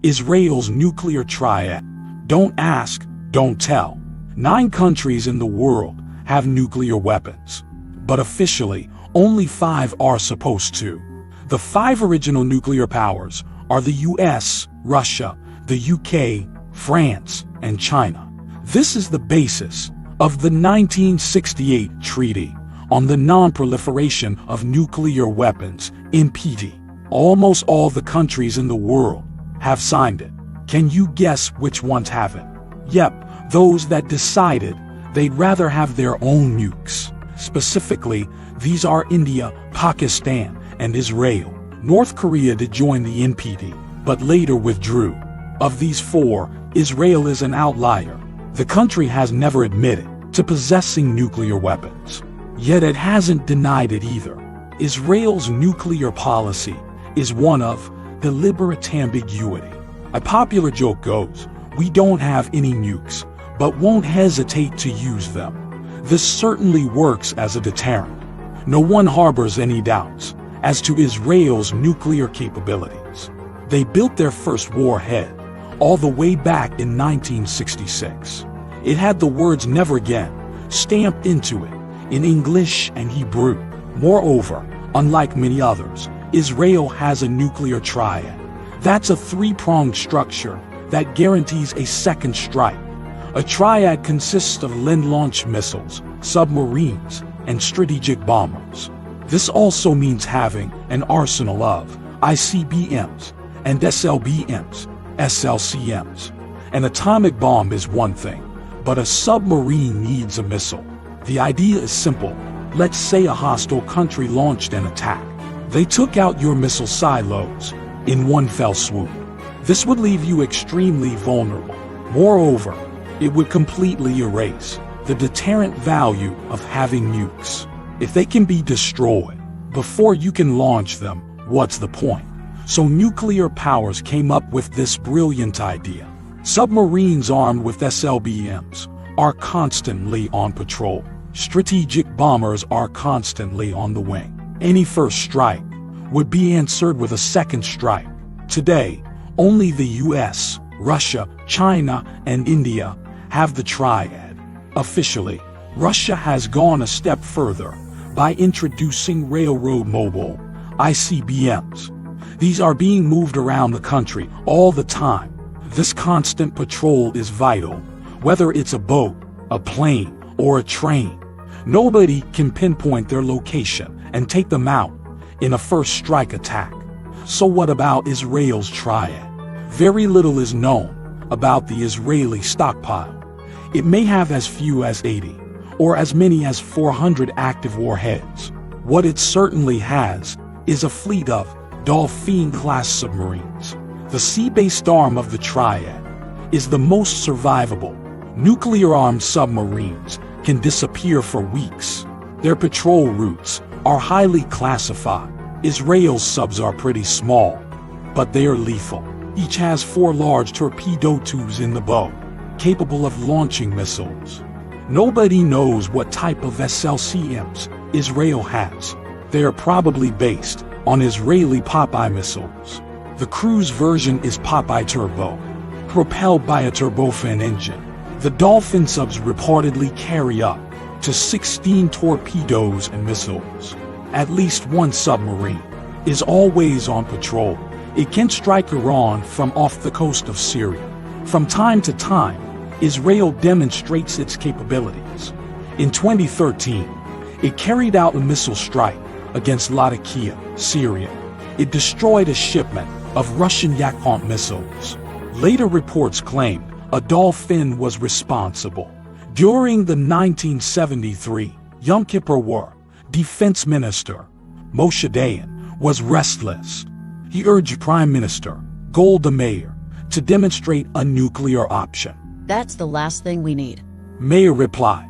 Israel's nuclear triad. Don't ask, don't tell. 9 countries in the world have nuclear weapons, but officially, only 5 are supposed to. The 5 original nuclear powers are the US, Russia, the UK, France, and China. This is the basis of the 1968 Treaty on the Non-Proliferation of Nuclear Weapons, NPT. Almost all the countries in the world have signed it. Can you guess which ones haven't? Yep, those that decided they'd rather have their own nukes. Specifically, these are India, Pakistan, and Israel. North Korea did join the NPT, but later withdrew. Of these 4, Israel is an outlier. The country has never admitted to possessing nuclear weapons, yet it hasn't denied it either. Israel's nuclear policy is one of deliberate ambiguity. A popular joke goes, "We don't have any nukes, but won't hesitate to use them." This certainly works as a deterrent. No one harbors any doubts as to Israel's nuclear capabilities. They built their first warhead all the way back in 1966. It had the words "never again" stamped into it in English and Hebrew. Moreover, unlike many others, Israel has a nuclear triad. That's a 3-pronged structure that guarantees a second strike. A triad consists of land-launched missiles, submarines, and strategic bombers. This also means having an arsenal of ICBMs and SLBMs, SLCMs. An atomic bomb is one thing, but a submarine needs a missile. The idea is simple. Let's say a hostile country launched an attack. They took out your missile silos in one fell swoop. This would leave you extremely vulnerable. Moreover, it would completely erase the deterrent value of having nukes. If they can be destroyed before you can launch them, what's the point? So nuclear powers came up with this brilliant idea. Submarines armed with SLBMs are constantly on patrol. Strategic bombers are constantly on the wing. Any first strike would be answered with a second strike. Today, only the US, Russia, China, and India have the triad. Officially, Russia has gone a step further by introducing railroad mobile ICBMs. These are being moved around the country all the time. This constant patrol is vital, whether it's a boat, a plane, or a train. Nobody can pinpoint their location and take them out in a first strike attack. So what about Israel's triad? Very little is known about the Israeli stockpile. It may have as few as 80 or as many as 400 active warheads. What it certainly has is a fleet of Dolphin-class submarines. The sea-based arm of the triad is the most survivable. Nuclear-armed submarines can disappear for weeks. Their patrol routes are highly classified. Israel's subs are pretty small, but they are lethal. Each has 4 large torpedo tubes in the bow, capable of launching missiles. Nobody knows what type of SLCMs Israel has. They are probably based on Israeli Popeye missiles. The cruise version is Popeye Turbo, propelled by a turbofan engine. The Dolphin subs reportedly carry up to 16 torpedoes and missiles. At least one submarine is always on patrol. It can strike Iran from off the coast of Syria. From time to time, Israel demonstrates its capabilities. In 2013, it carried out a missile strike against Latakia, Syria. It destroyed a shipment of Russian Yakont missiles. Later reports claimed a Dolphin was responsible. During the 1973 Yom Kippur War, Defense Minister Moshe Dayan was restless. He urged Prime Minister Golda Meir to demonstrate a nuclear option. That's the last thing we need. Meir replied,